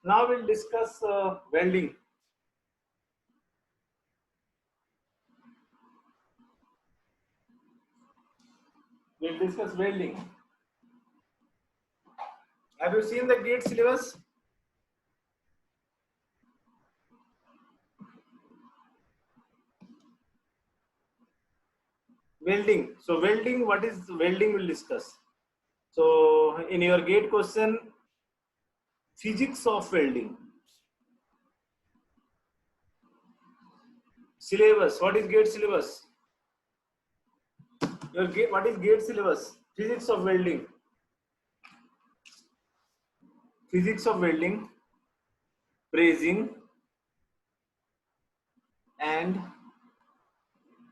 Now we'll discuss welding. We'll discuss welding. Have you seen the GATE syllabus? Welding. So welding, what is welding? We'll discuss. So in your GATE question, physics of welding. Syllabus. What is GATE syllabus? Your GATE, what is GATE syllabus? Physics of welding. Physics of welding, brazing, and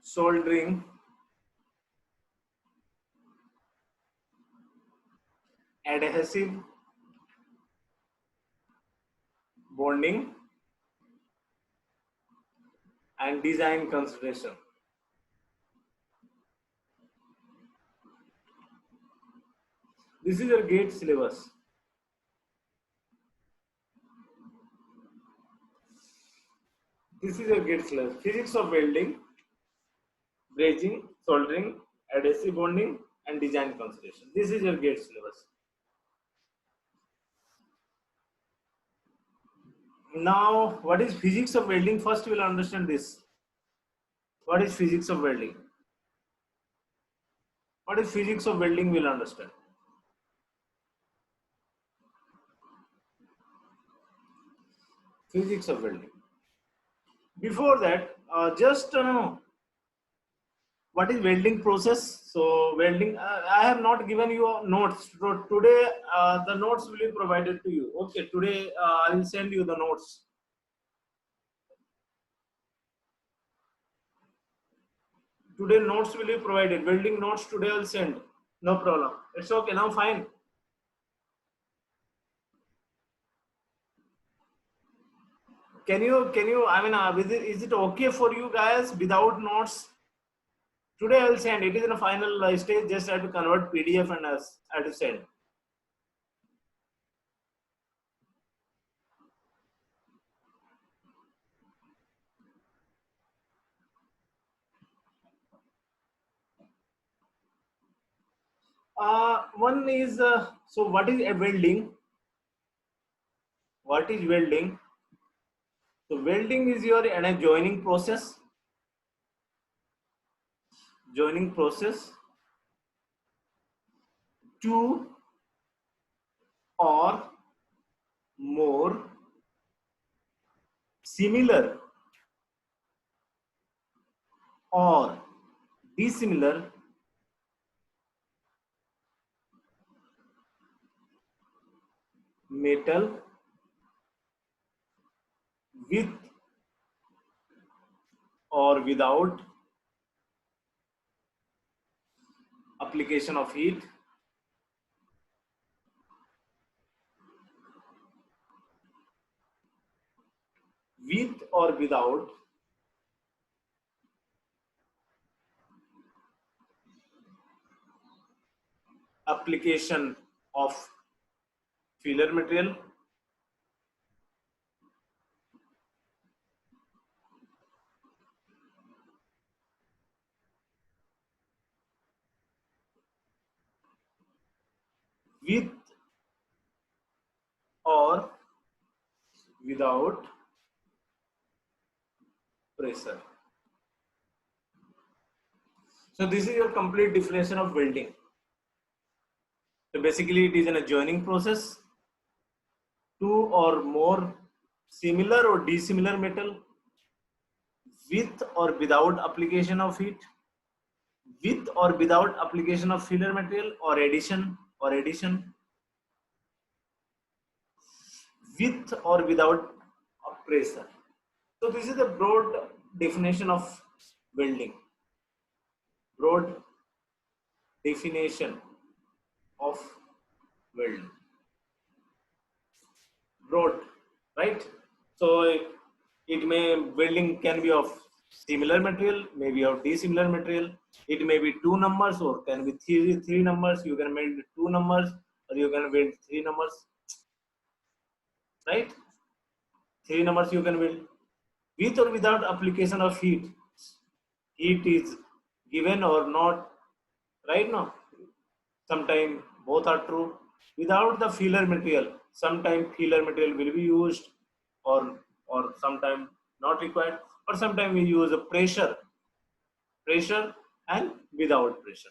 soldering, adhesive bonding, and design consideration. This is your GATE syllabus. This is your GATE syllabus. Physics of welding, brazing, soldering, adhesive bonding, and design consideration. This is your GATE syllabus. Now, what is physics of welding? First, we'll understand this. What is physics of welding? What is physics of welding? We'll understand. Physics of welding. Before that, just what is welding process? So welding, I have not given you notes. So today, the notes will be provided to you. Okay, today I will send you the notes. Today notes will be provided. Welding notes today I'll send. No problem. It's okay. Now fine. Can you? I mean, is it okay for you guys without notes? Today I'll send. It is in a final stage. Just have to convert PDF and I have to send. One is so what is a welding? What is welding? So welding is your joining process. Joining process. Two or more similar or dissimilar metal with or without application of heat, with or without application of filler material, with or without pressure. So this is your complete definition of welding. So basically it is an adjoining process. Two or more similar or dissimilar metal with or without application of heat, with or without application of filler material or addition, with or without pressure. So this is the broad definition of welding. Broad definition of welding. Broad, right? So welding can be of similar material, maybe of dissimilar material. It may be two numbers or can be three numbers. You can weld two numbers or you can weld three numbers, right? Three numbers you can build with or without application of heat. Heat is given or not, right now. Sometimes both are true. Without the filler material, sometimes filler material will be used, or sometimes not required, or sometimes we use a pressure and without pressure.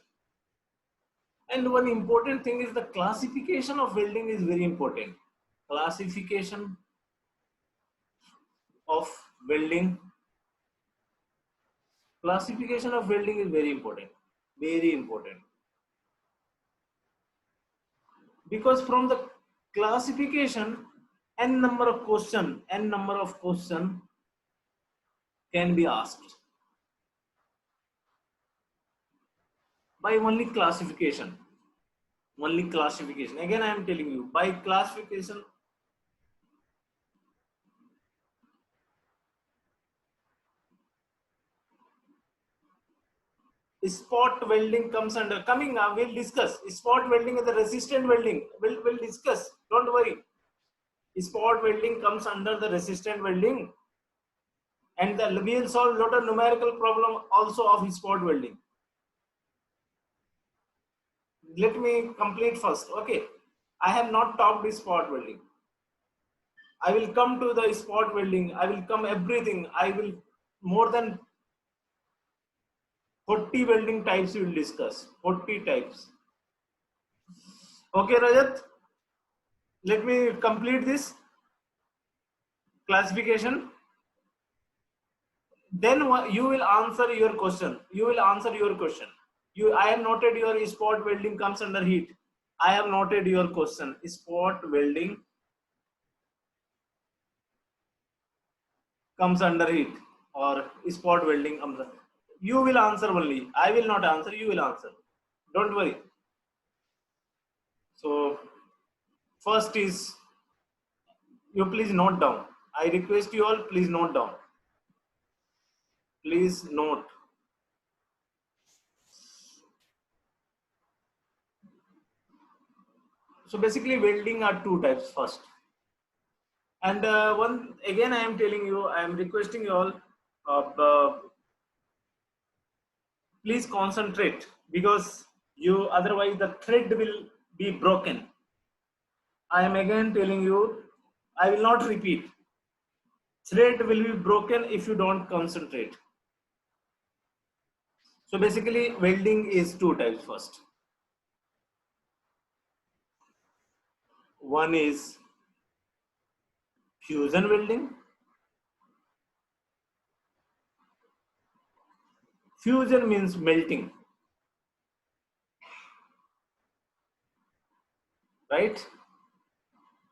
And one important thing is the classification of welding is very important. Classification of welding, classification of welding is very important, very important. Because from the classification, n number of question can be asked by only classification. Only classification. Again, I am telling you, by classification, spot welding comes under. Coming now, we'll discuss spot welding and the resistant welding. We'll discuss. Don't worry. Spot welding comes under the resistant welding, and we'll solve a lot of numerical problem also of spot welding. Let me complete first. Okay, I have not talked spot welding. I will come to the spot welding. I will come everything. I will more than 40 welding types we will discuss. 40 types. Okay, Rajat. Let me complete this classification. Then you will answer your question. You will answer your question. I have noted your spot welding comes under heat. I have noted your question. Spot welding comes under heat, or spot welding comes under. You will answer only. I will not answer. You will answer. Don't worry. So first is, you please note down. I request you all, please note down. Please note. So basically welding are two types first. And one again, I am telling you, I am requesting you all, please concentrate, because you otherwise the thread will be broken. I am again telling you, I will not repeat. Thread will be broken if you don't concentrate. So basically welding is two types first. One is fusion welding. Fusion means melting, right?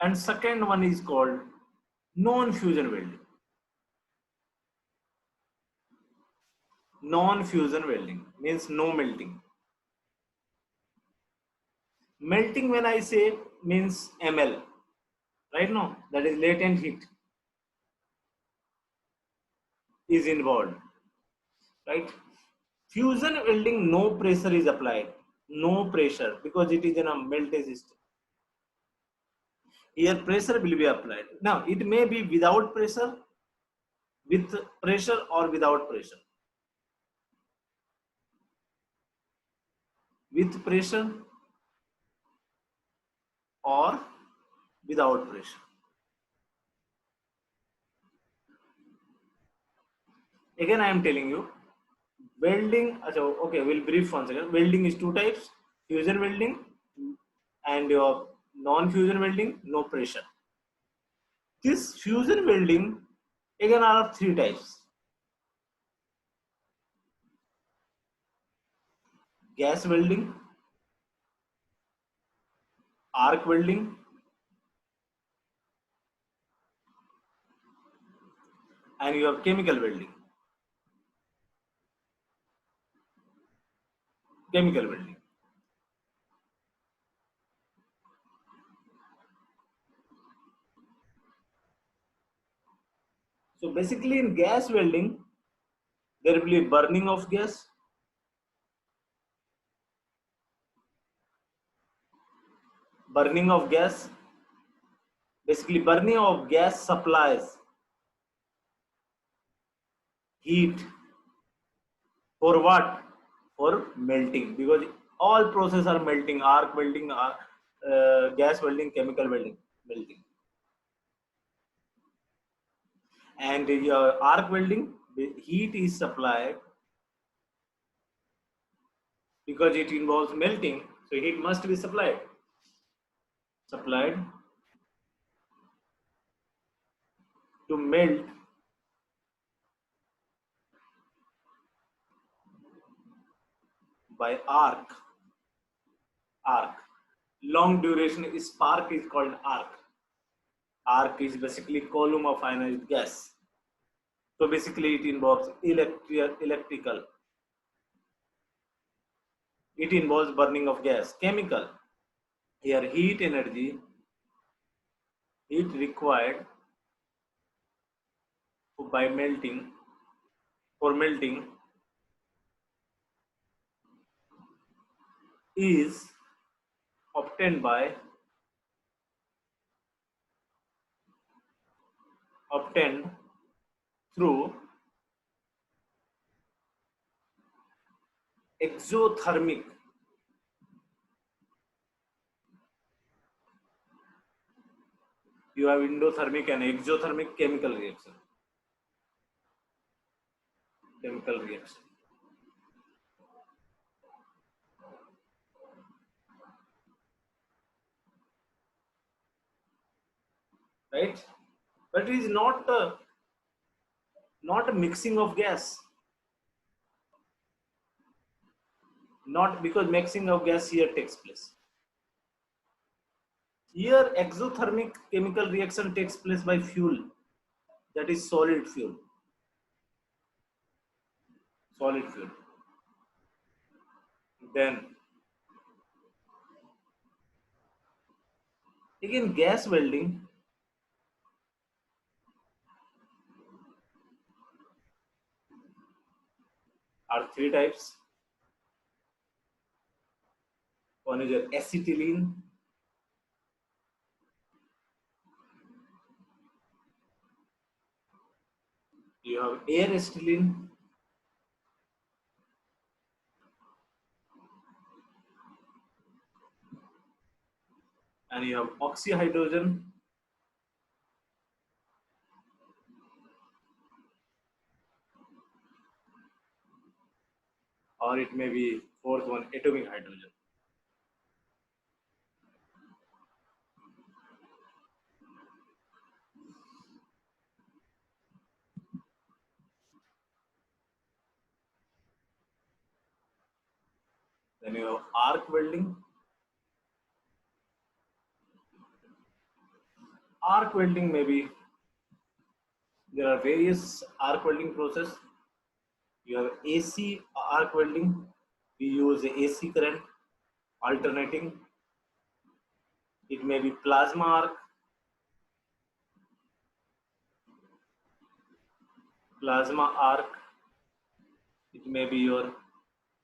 And second one is called non-fusion welding. Non-fusion welding means no melting. Melting, when I say, means ML, right? No, that is latent heat is involved, right? Fusion welding, no pressure is applied, no pressure, because it is in a melting system. Here pressure will be applied. Now it may be without pressure, with pressure, or without pressure. With pressure or without pressure. Again, I am telling you, welding. Okay, we'll brief once again. Welding is two types: fusion welding and your non-fusion welding, no pressure. This fusion welding again are three types: gas welding, arc welding, and you have chemical welding. Chemical welding. So basically in gas welding, there will be burning of gas. Burning of gas. Basically burning of gas supplies heat for what? For melting, because all processes are melting: arc welding, gas welding, chemical welding, melting. And your arc welding, the heat is supplied because it involves melting, so heat must be supplied to melt by arc. Long duration spark is called arc. Arc is basically column of ionized gas. So basically it involves electrical. It involves burning of gas. Chemical. Here heat energy, heat required by melting, for melting is obtained through exothermic. You have endothermic and exothermic chemical reaction. Right? But it is not a mixing of gas. Not because mixing of gas here takes place. Here exothermic chemical reaction takes place by fuel, that is solid fuel. Then again gas welding are three types. One is acetylene, you have air acetylene, and you have oxyhydrogen, or it may be fourth one, atomic hydrogen. Then you have arc welding. Arc welding maybe there are various arc welding process. You have AC arc welding. We use AC current alternating. It may be plasma arc, it may be your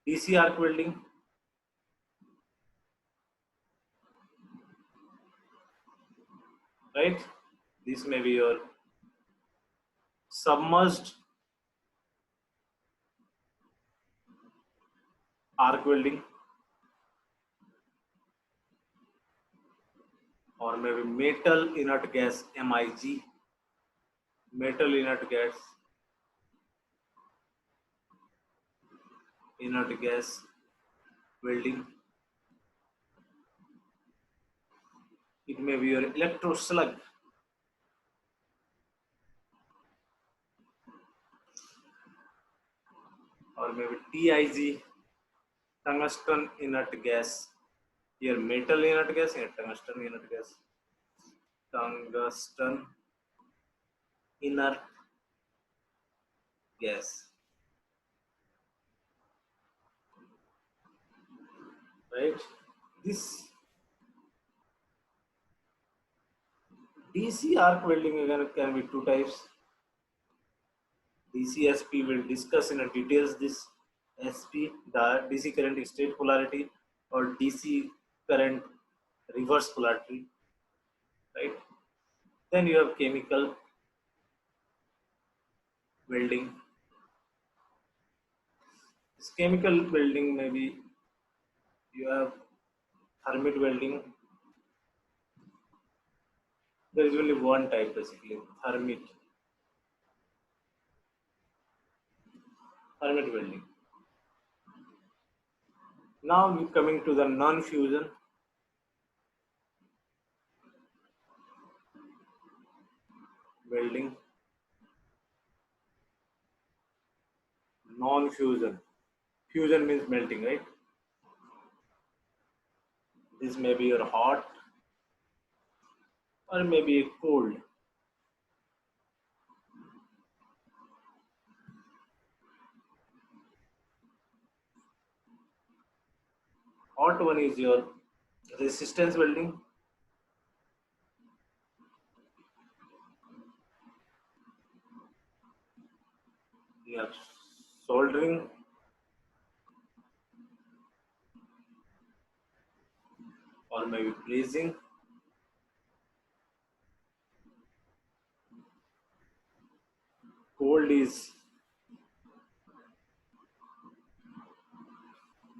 DC arc welding, right? This may be your submerged arc welding, or maybe metal inert gas, MIG, metal inert gas welding. It may be your electro slug, or maybe TIG, tungsten inert gas. Here metal inert gas, here tungsten inert gas. Tungsten inert gas, right? This DC arc welding again can be two types. DCSP will discuss in details this SP, the DC current state polarity, or DC current reverse polarity, right? Then you have chemical welding. chemical welding, maybe you have thermite welding. There is only one type basically, thermite welding. Now we coming to the non-fusion welding. Non-fusion. Fusion means melting, right? This may be your hot or maybe a cold. Hot one is your resistance welding. You have soldering, or maybe brazing. Cold is,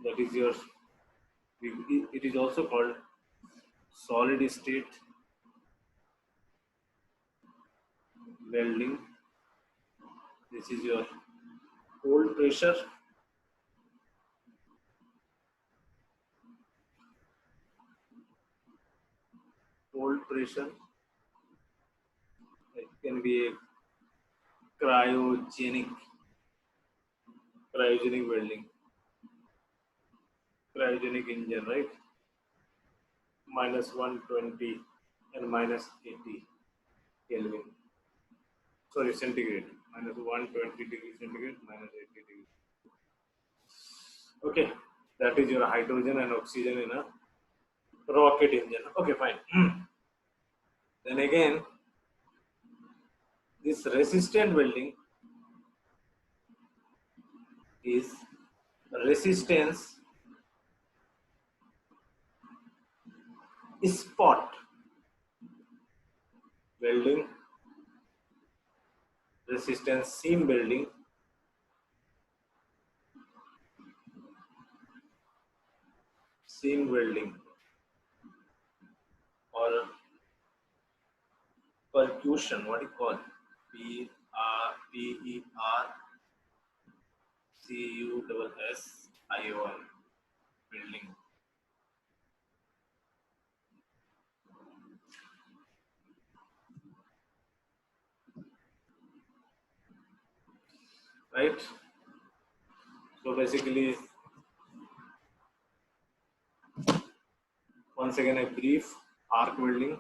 that is your, it is also called solid state welding. This is your cold pressure. Cold pressure. It can be a cryogenic welding. Cryogenic engine, right? Minus 120 and minus 80 Kelvin. Sorry, centigrade. Minus 120 degrees centigrade, minus 80 degrees. Okay, that is your hydrogen and oxygen in a rocket engine. Okay, fine. Then again, this resistant welding is resistance spot welding, resistance seam welding, or percussion. What do you call? Percussion welding. Right? So basically, once again a brief arc welding.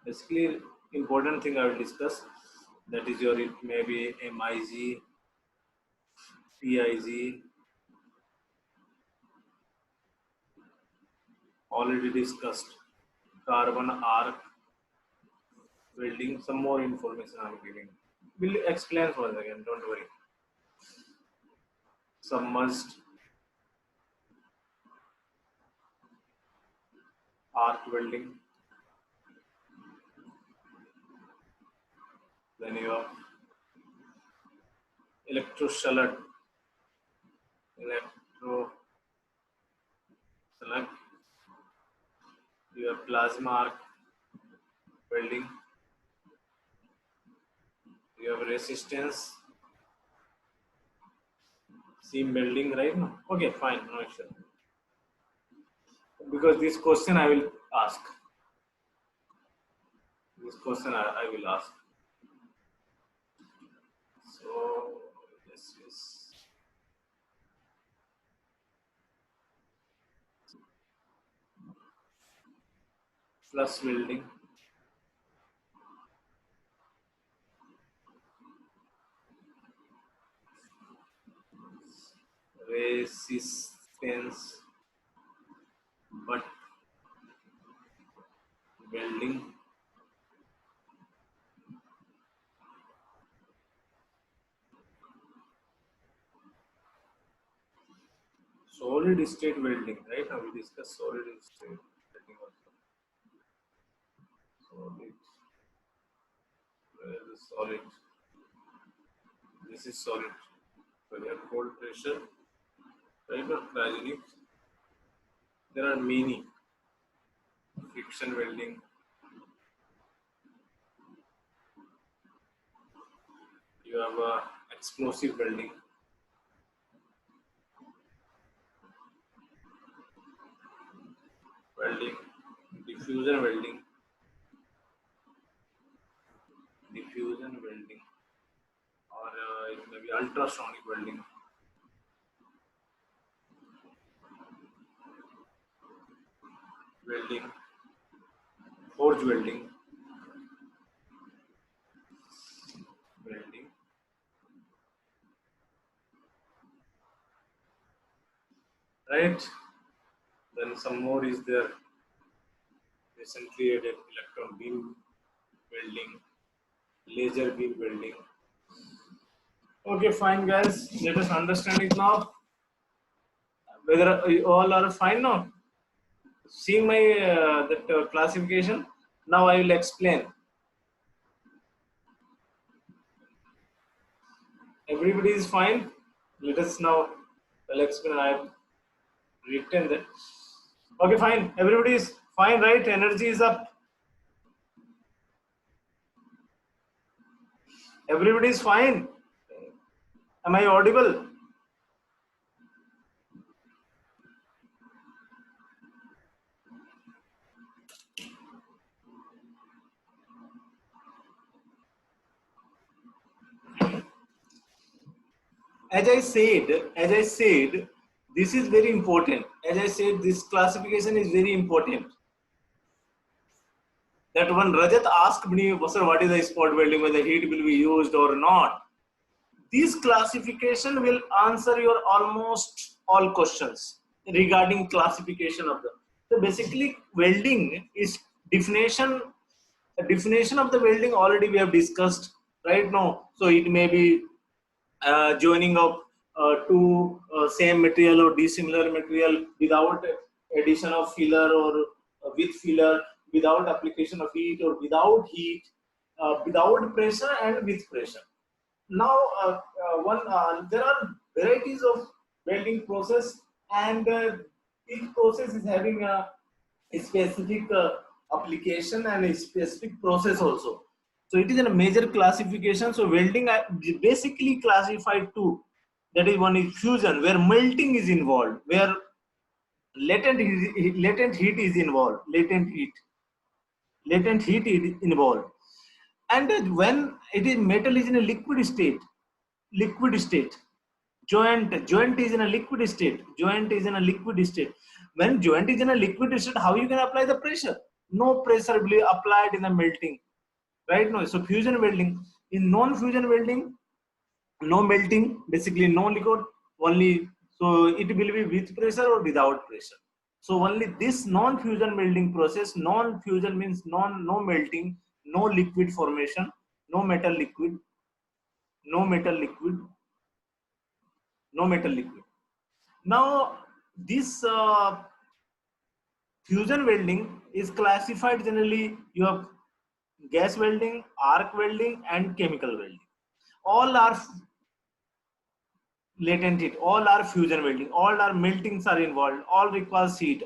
Basically, important thing I will discuss, that is your, it may be MIG, PIG, already discussed, carbon arc welding. Some more information I am giving. We'll explain once again, don't worry. Submerged arc welding. Then you have electroslug. You have plasma arc welding. You have resistance seam welding, right? No? Okay, fine, no issue. Because this question I will ask. I will ask. So this is flux welding. Resistance but welding. Solid state welding, right? Now we discuss solid state welding also. Solid. Where is solid? This is solid. So here cold pressure, right, or cryogenic. There are many. Friction welding. You have explosive welding. Welding, diffusion welding, or it may be ultrasonic welding. Welding, forge welding, right? Then some more is there. Recently added electron beam welding, laser beam welding. Okay, fine, guys. Let us understand it now. Whether you all are fine now. See my that classification. Now I will explain. Everybody is fine. Let us now. I'll explain. I have written that. Okay, fine. Everybody is fine, right? Energy is up. Everybody is fine. Am I audible? As I said, this is very important. As I said, this classification is very important. That when Rajat asked me, sir, what is the spot welding, whether heat will be used or not, this classification will answer your almost all questions regarding classification of them. So basically, welding is definition. A definition of the welding already we have discussed right now. So it may be joining of two same material or dissimilar material without addition of filler or with filler, without application of heat or without heat, without pressure and with pressure. Now, there are varieties of welding process, and each process is having a specific application and a specific process also. So it is a major classification. So welding basically classified two. That is, one is fusion, where melting is involved, where latent heat is involved, latent heat is involved. And when it is metal is in a liquid state, joint is in a liquid state, when joint is in a liquid state, how you can apply the pressure? No pressure will be applied in the melting, right? No. So fusion welding, in non-fusion welding, no melting, basically no liquid, only, so it will be with pressure or without pressure. So only this non-fusion welding process, non-fusion means no melting, no liquid formation, no metal liquid, no metal liquid, no metal liquid. Now this fusion welding is classified generally. You have gas welding, arc welding, and chemical welding. All are latent heat, all are fusion welding, all are meltings are involved, all requires heat,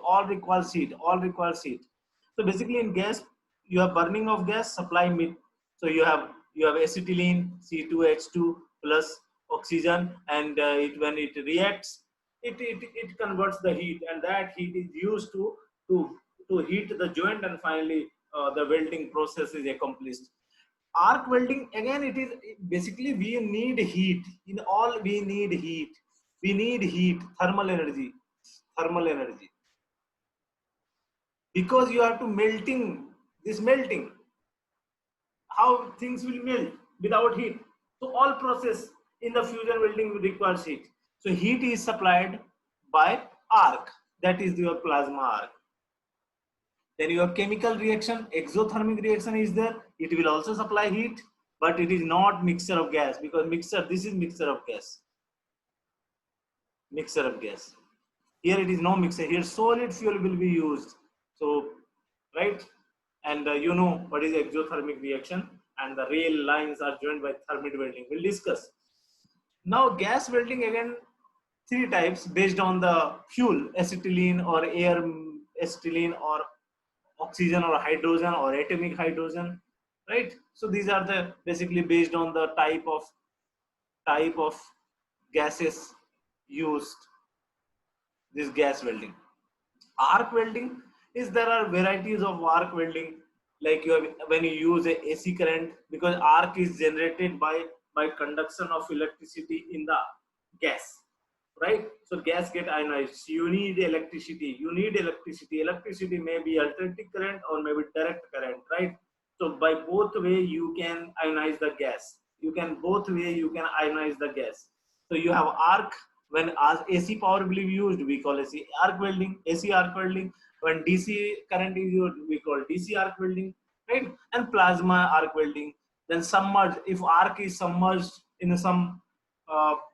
So basically in gas, you have burning of gas, supply meat. So you have acetylene, C2H2 plus oxygen, and when it reacts, it converts the heat, and that heat is used to heat the joint, and finally the welding process is accomplished. Arc welding, again, it is basically we need heat. In all, we need heat, thermal energy, because you have to melting, how things will melt without heat. So all process in the fusion welding requires heat. So heat is supplied by arc, that is your plasma arc. Then your chemical reaction, exothermic reaction is there. It will also supply heat, but it is not mixture of gas, because this is mixture of gas. Here it is no mixture. Here solid fuel will be used. So, right? And you know what is exothermic reaction, and the rail lines are joined by thermit welding. We'll discuss. Now gas welding again, three types based on the fuel, acetylene or air, acetylene or oxygen or hydrogen or atomic hydrogen, right? So these are the basically based on the type of gases used, this gas welding. Arc welding is, there are varieties of arc welding, like you have when you use a AC current, because arc is generated by conduction of electricity in the gas, right? So gas get ionized, you need electricity, electricity may be alternating current or maybe direct current, right? So by both way you can ionize the gas, both way you can ionize the gas. So you have arc, when as AC power will be used, we call AC arc welding, AC arc welding. When DC current is used, we call DC arc welding, right? And plasma arc welding. Then submerged, if arc is submerged in some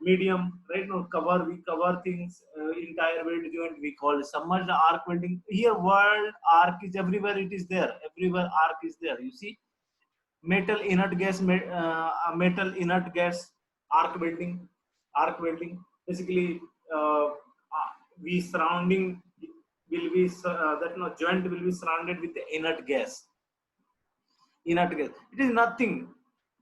medium, right? No, we cover things, entire weld joint, we call it submerged arc welding. Here, world arc is everywhere, it is there. Everywhere arc is there. You see, metal inert gas, metal inert gas arc welding, basically we surrounding will be that no joint will be surrounded with the inert gas. It is nothing,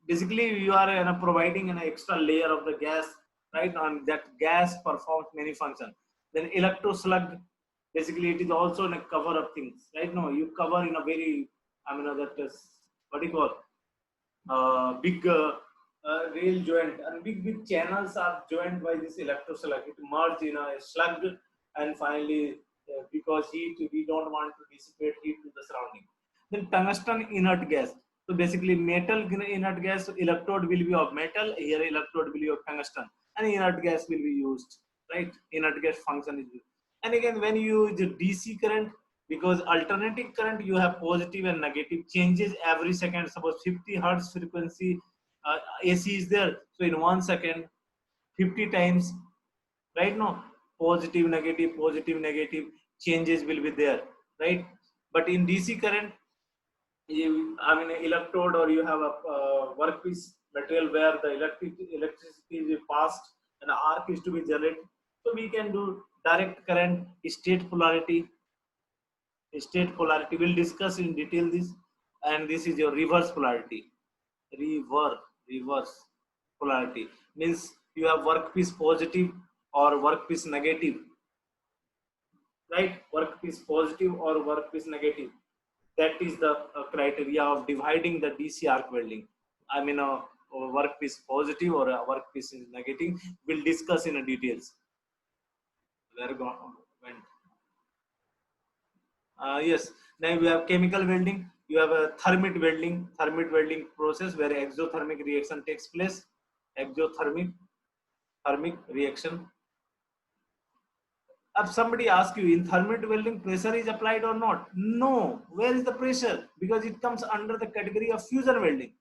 basically you are providing an extra layer of the gas, right? On that gas performs many functions. Then electro slug, basically it is also in a cover of things, right? No, you cover in a very, I mean, that is what do you call, big rail joint, and big channels are joined by this electroslug. It merge in a slug, and finally, because heat, we don't want to dissipate heat to the surrounding. Then tungsten inert gas. So basically, metal inert gas, electrode will be of metal. Here, electrode will be of tungsten, and inert gas will be used. Right? Inert gas function is used. And again, when you use the DC current, because alternating current, you have positive and negative changes every second. Suppose 50 hertz frequency AC is there, so in 1 second 50 times, right? No, positive negative changes will be there, right? But in DC current, I mean electrode, or you have a workpiece material where the electricity is passed and arc is to be generated. So we can do direct current, state polarity. We'll discuss in detail this. And this is your reverse polarity. Reverse polarity means you have workpiece positive or workpiece negative, right? Workpiece positive or workpiece negative. That is the criteria of dividing the DC arc welding. I mean, a workpiece positive or a workpiece is negative. We'll discuss in details. Where went? Yes. Now we have chemical welding. You have a thermit welding process where exothermic reaction takes place. Exothermic thermic reaction. If somebody asks you, in thermit welding, pressure is applied or not? No. Where is the pressure? Because it comes under the category of fusion welding.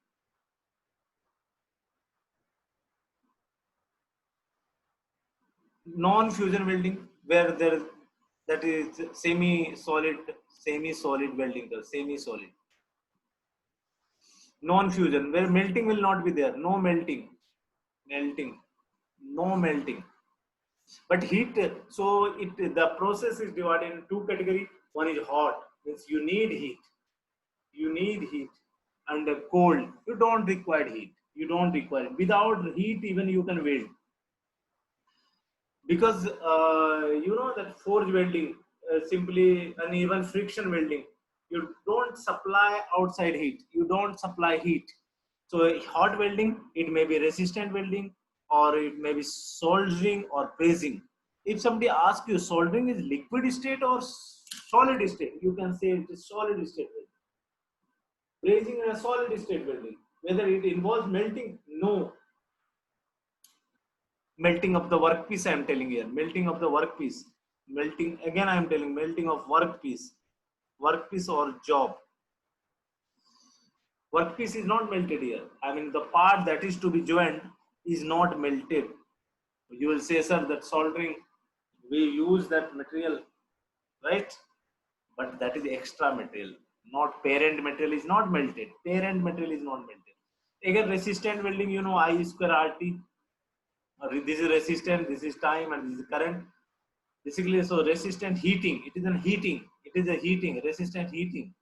Non-fusion welding, where there, that is semi-solid welding, semi-solid. Non-fusion, where melting will not be there. No melting. No melting. But heat, so the process is divided in two categories. One is hot, means you need heat. And cold, you don't require heat. Without heat, even you can weld. Because you know that forge welding, simply, and even friction welding, you don't supply outside heat. So hot welding, it may be resistant welding, or it may be soldering or brazing. If somebody asks you, soldering is liquid state or solid state, you can say it is solid state welding. Brazing is a solid state welding. Whether it involves melting, no. Melting of the workpiece, I am telling here. Melting of the workpiece. Melting, again I am telling, melting of workpiece or job. Workpiece is not melted here. I mean, the part that is to be joined is not melted. You will say, sir, that soldering, we use that material, right? But that is extra material. Not parent material is not melted. Parent material is not melted. Again, resistant welding, you know, I square RT. This is resistant, this is time, and this is current. Basically, so resistant heating. It is a heating. It is a heating. Resistant heating.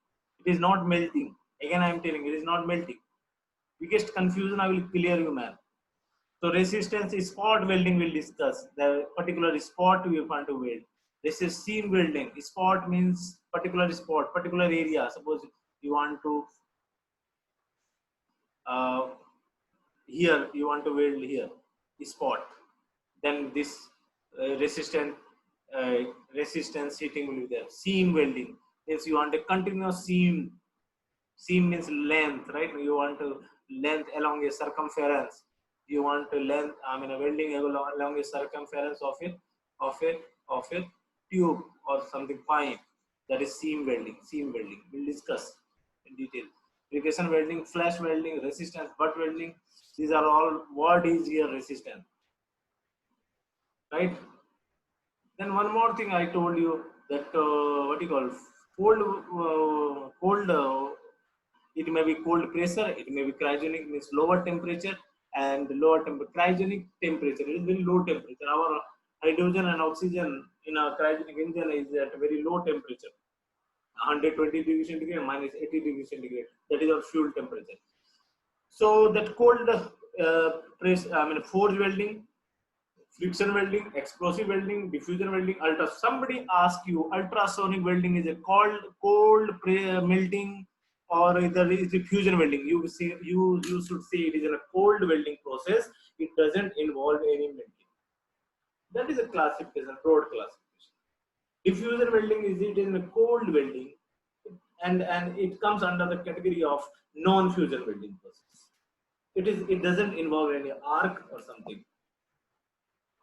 It is not melting. Again, I am telling you, it is not melting. Biggest confusion I will clear you, man. So resistance is spot welding. We'll discuss the particular spot we want to weld. This is seam welding. Spot means particular spot, particular area. Suppose you want to uh, here, you want to weld here, spot. Then this resistant uh, resistance heating will be there. Seam welding is you want a continuous seam. Seam means length, right? You want to length along a circumference. You want to length, I mean, a welding along a circumference of a tube or something pipe. That is seam welding. Seam welding. We'll discuss in detail. Friction welding, flash welding, resistance, butt welding. These are all what is here resistance, right? Then one more thing I told you that what you call cold. It may be cold pressure. It may be cryogenic, means lower temperature, and lower cryogenic temperature is very low temperature. Our hydrogen and oxygen in a cryogenic engine is at a very low temperature, 120 degrees centigrade minus 80 degrees centigrade. That is our fuel temperature. So that cold forge welding, friction welding, explosive welding, diffusion welding, somebody ask you ultrasonic welding is a cold melting or either is it fusion welding. You see, you should say it is a cold welding process. It doesn't involve any melting. That is a classification, broad classification. Diffusion welding is it in a cold welding, and it comes under the category of non-fusion welding process. It doesn't involve any arc or something.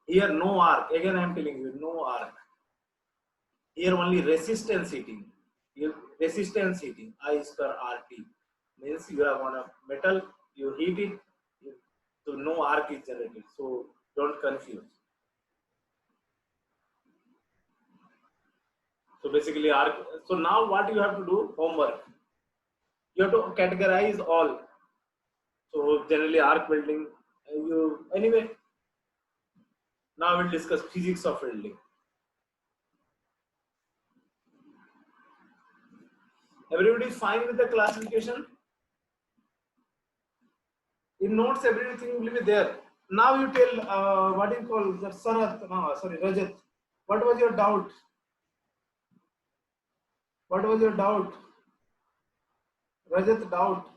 Here no arc. Again, I am telling you, no arc. Here only resistance heating. Resistance heating, I square RT. Means you have on a metal, you heat it, so no arc is generated. So don't confuse. So basically arc. So now what you have to do? Homework. You have to categorize all. So generally arc welding. Anyway. Now we'll discuss physics of welding. Everybody is fine with the classification? In notes, everything will be there. Now you tell what you call that Sarath, no, sorry, Rajat. What was your doubt? What was your doubt? Rajat doubt.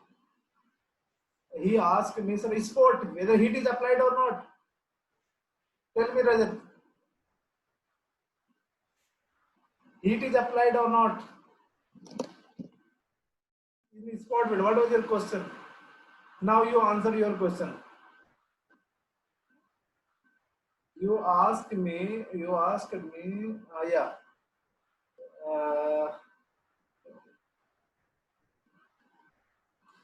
He asked me, sir, sport, whether heat is applied or not. Tell me, Rajat. Heat is applied or not? In sport, what was your question? Now you answer your question. You asked me, yeah.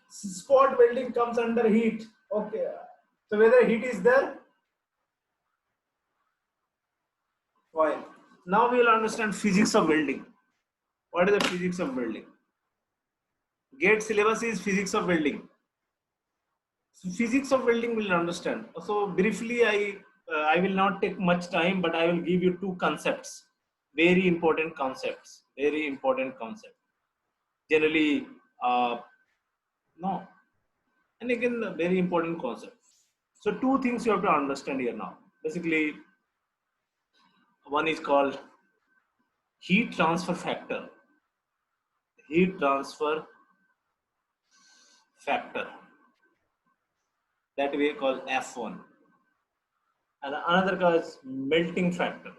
Spot welding comes under heat. Okay. So whether heat is there? Fine. Now we will understand physics of welding. What is the physics of welding? GATE syllabus is physics of welding. So physics of welding we'll understand. So briefly, I will not take much time, but I will give you two concepts. Very important concepts. Very important concept. Generally, no. And again, very important concept. So two things you have to understand here now. Basically, one is called heat transfer factor. Heat transfer factor. That we call F1. And another called melting factor.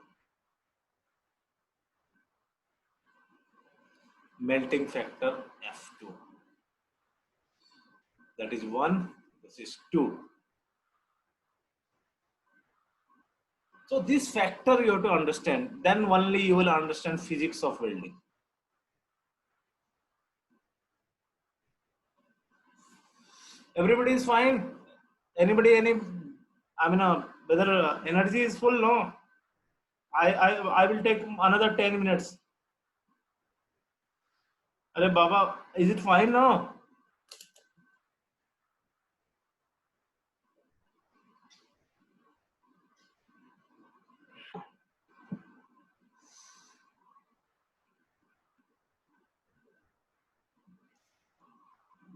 Melting factor F2. That is 1, this is 2. So this factor you have to understand, then only you will understand physics of welding. Everybody is fine? Anybody, whether energy is full? No. I will take another 10 minutes. Arey Baba, is it fine now?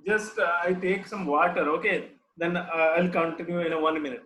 Just I take some water, okay? Then I'll continue in a 1 minute.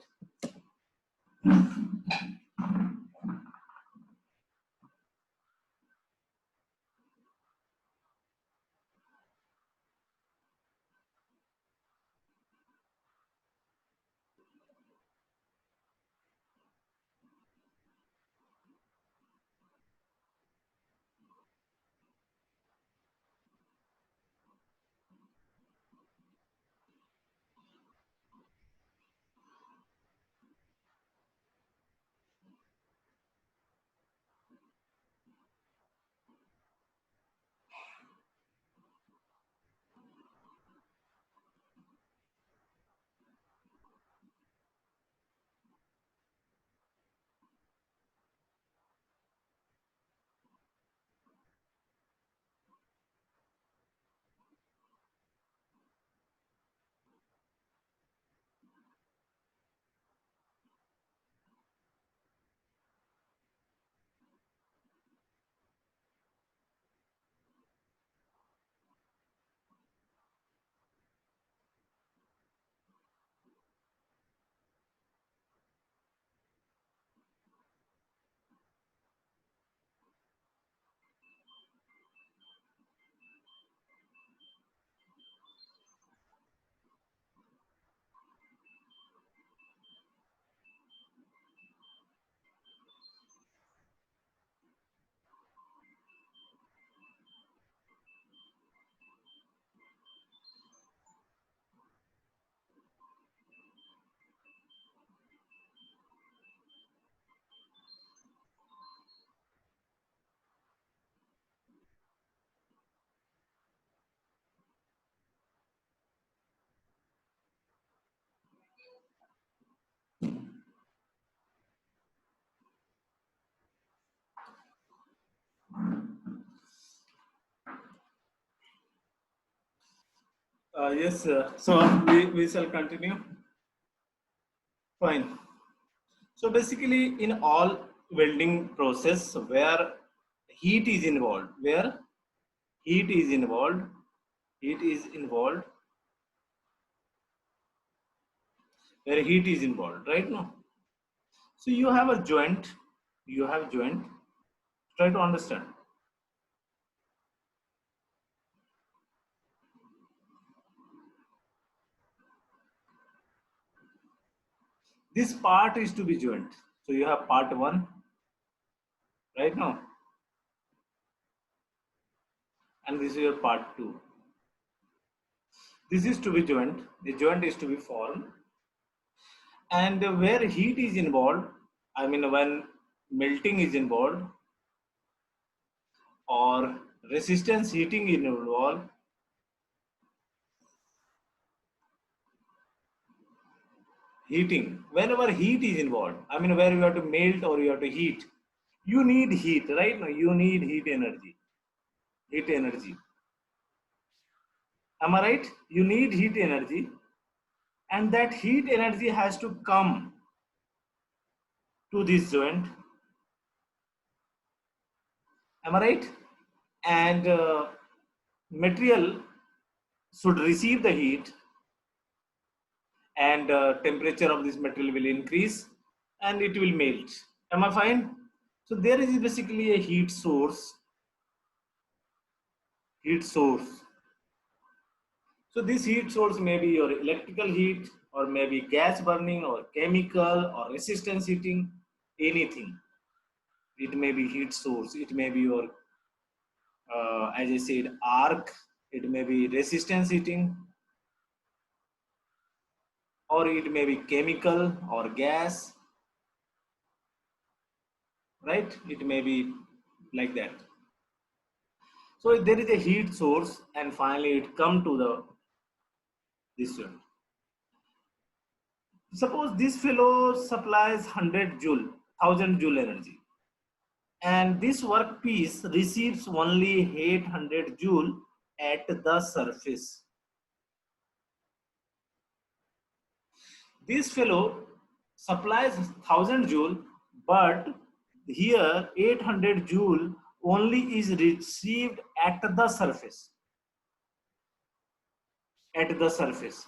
Yes, so we shall continue. Fine. So basically, in all welding process where heat is involved, heat is involved, heat is involved, where heat is involved, right now. So you have a joint, you have joint. Try to understand. This part is to be joint. So you have part one, right now, and this is your part two. This is to be joint. The joint is to be formed, and where heat is involved, I mean when melting is involved or resistance heating is involved, heating. Whenever heat is involved, I mean where you have to melt or you have to heat, you need heat, right? Now you need heat energy. Heat energy. Am I right? You need heat energy, and that heat energy has to come to this joint. Am I right? And material should receive the heat, and temperature of this material will increase, and it will melt. Am I fine? So there is basically a heat source. Heat source. So this heat source may be your electrical heat, or maybe gas burning, or chemical, or resistance heating, anything. It may be heat source. It may be your, as I said, arc. It may be resistance heating, or it may be chemical or gas, right? It may be like that. So there is a heat source, and finally it come to the this one. Suppose this fellow supplies 100 joule, 1000 joule energy, and this workpiece receives only 800 joule at the surface. This fellow supplies 1000 joule, but here 800 joule only is received at the surface. at the surface.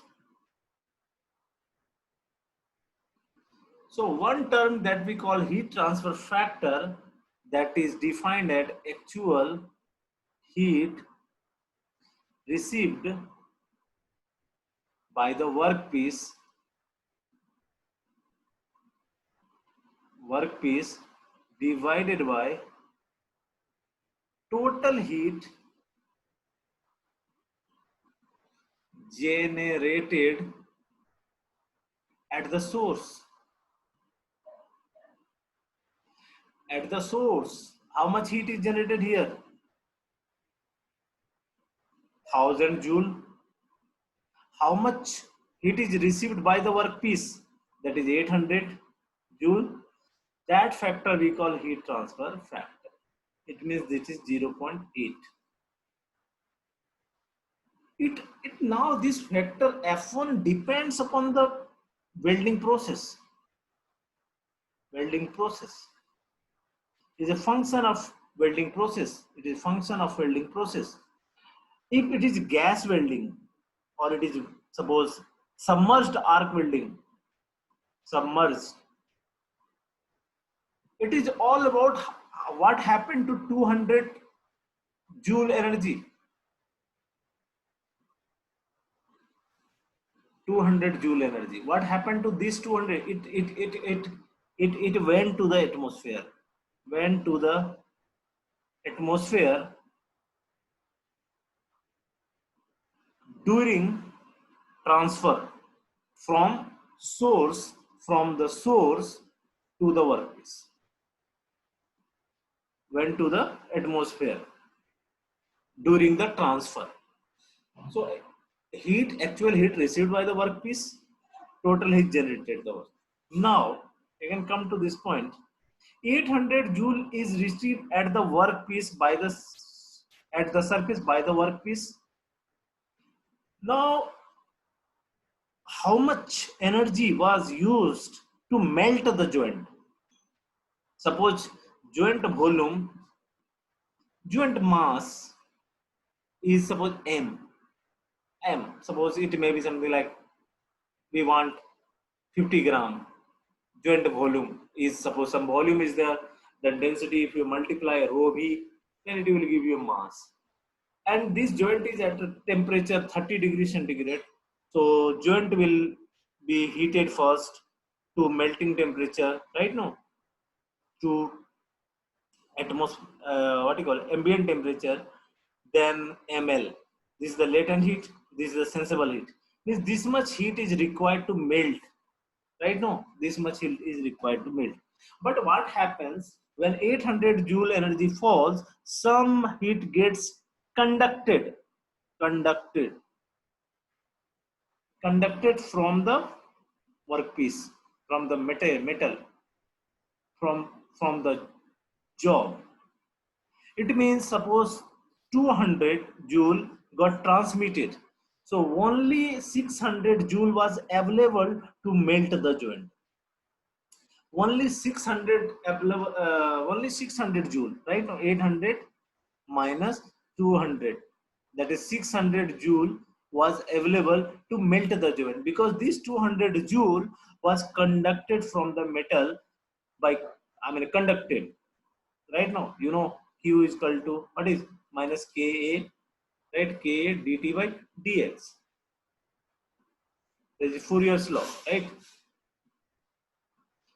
So one term that we call heat transfer factor, that is defined as actual heat received by the workpiece divided by total heat generated at the source. At the source, how much heat is generated here? 1000 joule. How much heat is received by the workpiece? That is 800 joule. That factor we call heat transfer factor. It means this is 0.8. It now this factor F1 depends upon the welding process. Welding process is a function of welding process. It is a function of welding process. If it is gas welding, or it is suppose submerged arc welding, submerged, it is all about what happened to 200 joule energy. 200 joule energy. What happened to this 200? It went to the atmosphere. Went to the atmosphere during transfer from the source to the workpiece. Went to the atmosphere during the transfer. So actual heat received by the workpiece, total heat generated the work. Now you can come to this point. 800 joule is received at the workpiece at the surface by the workpiece. Now, how much energy was used to melt the joint? Suppose joint mass is suppose m. Suppose it may be something like we want 50 gram. Joint volume is, suppose some volume is there. The density, if you multiply rho v, then it will give you mass. And this joint is at a temperature 30 degrees centigrade. So joint will be heated first to melting temperature, right now, to what you call ambient temperature, then ml. This is the latent heat. This is the sensible heat. This much heat is required to melt. Right now, this much heat is required to melt. But what happens when 800 joule energy falls? Some heat gets conducted from the workpiece, from the metal, from the job. It means suppose 200 joule got transmitted, so only 600 joule was available to melt the joint. Only 600 only 600 joule, right? Now 800 minus 200, that is 600 joule was available to melt the joint, because this 200 joule was conducted from the metal by, conducted. Right now, Q is equal to what is minus Ka, right? Ka dt by dx. This is Fourier's law, right?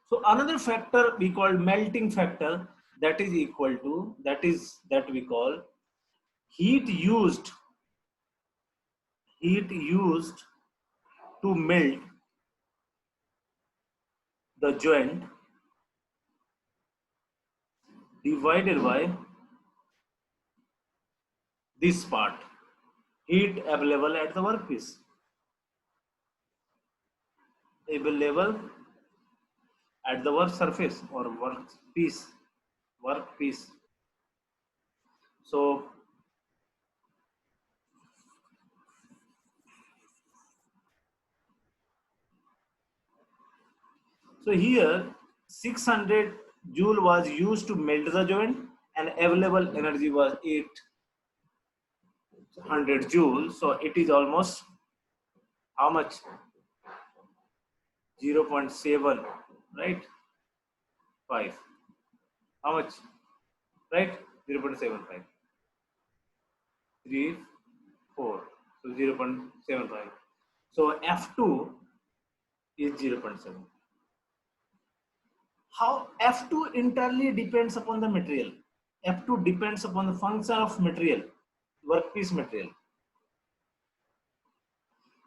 So another factor we call melting factor, that is equal to, that we call heat used to melt the joint divided by this part, heat available at the workpiece, available at the work surface or workpiece. So here 600 joule was used to melt the joint and available energy was 800 joule. So it is almost How much? 0.7, right? 5. How much? Right? 0.75. 3, 4. So 0.75. So F2 is 0.7. How F2 entirely depends upon the material. F2 depends upon the function of material, workpiece material.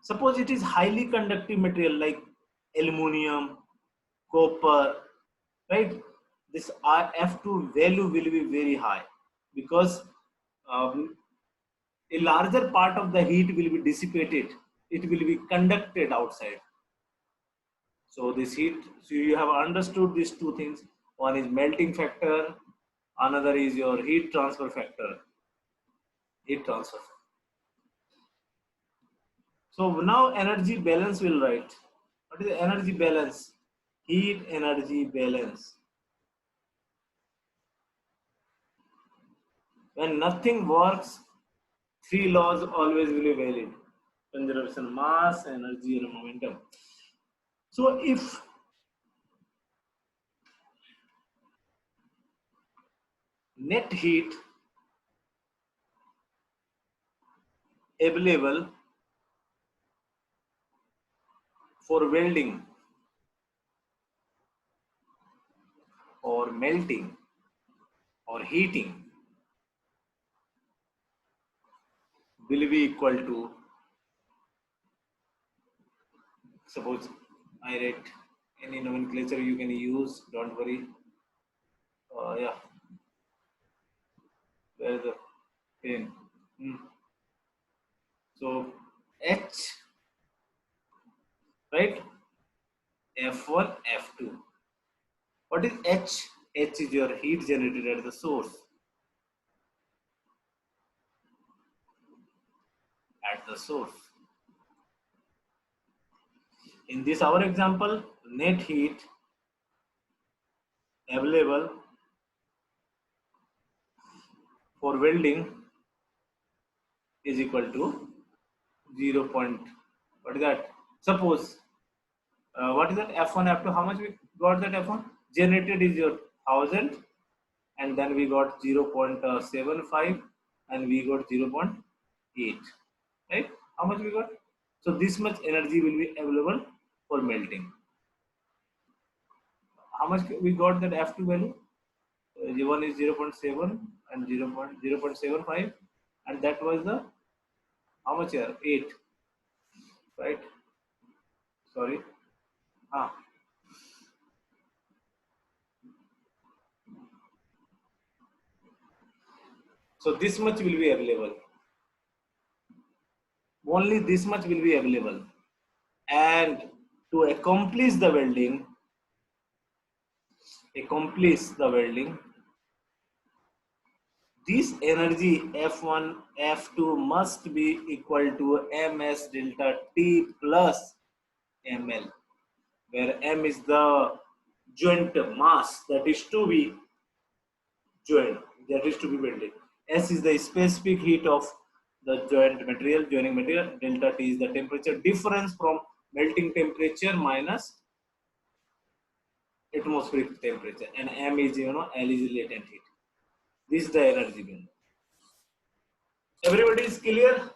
Suppose it is highly conductive material like aluminum, copper, right? This F2 value will be very high because a larger part of the heat will be dissipated. It will be conducted outside. So this heat, so you have understood these two things. One is melting factor, another is your heat transfer factor. Heat transfer. So now energy balance will write. What is the energy balance? Heat energy balance. When nothing works, three laws always will be valid. Conservation, mass, energy, and momentum. So if net heat available for welding or melting or heating will be equal to, suppose I write any nomenclature you can use, don't worry. Yeah, where is the pen? So H, right? F1, F2. What is H? H is your heat generated at the source. At the source. In this our example, net heat available for welding is equal to 0. What is that? Suppose what is that F1, F2? How much we got that F1? Generated is your 1000, and then we got 0.75, and we got 0.8. Right? How much we got? So this much energy will be available for melting. How much we got that F2 value? One is 0.7 and 0.75, and that was the how much here? 8, right? Sorry. So this much will be available. Only this much will be available. And to accomplish the welding, this energy F1, F2 must be equal to ms delta T plus ml, where m is the joint mass that is to be joined, that is to be welded. S is the specific heat of the joining material. Delta T is the temperature difference from melting temperature minus atmospheric temperature, and M is L is latent heat. This is the energy bill. Everybody is clear?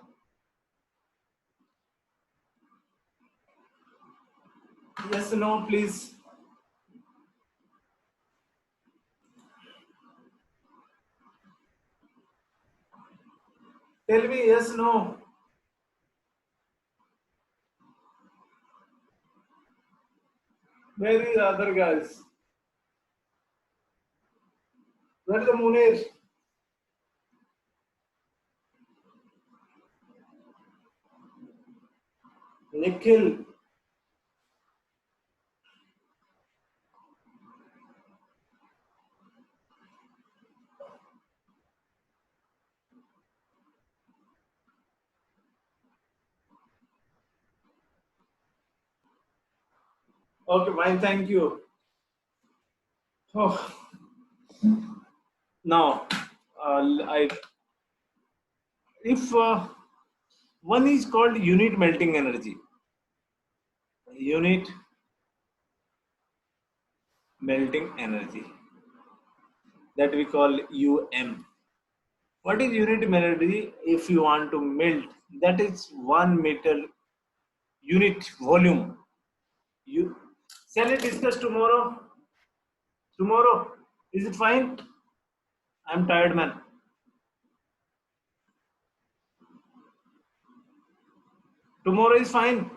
Yes, no, please. Tell me yes, no. Where is the other guys? Where is the Munir? Nikhil. Okay, fine, thank you. Oh. Now, if one is called unit melting energy, unit melting energy, that we call UM. What is unit melody? If you want to melt, that is 1 meter unit volume. You shall we discuss tomorrow? Tomorrow, is it fine? I'm tired, man. Tomorrow is fine.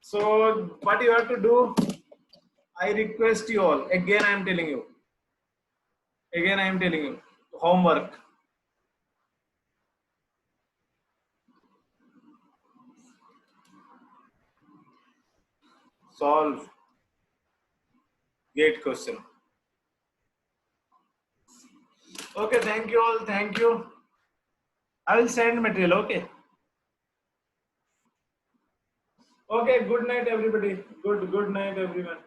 So what you have to do? I request you all. Again, I am telling you. Again, I am telling you. Homework. Solve gate question. Okay, thank you all. Thank you. I will send material. Okay. Okay. Good night, everybody. Good night, everyone.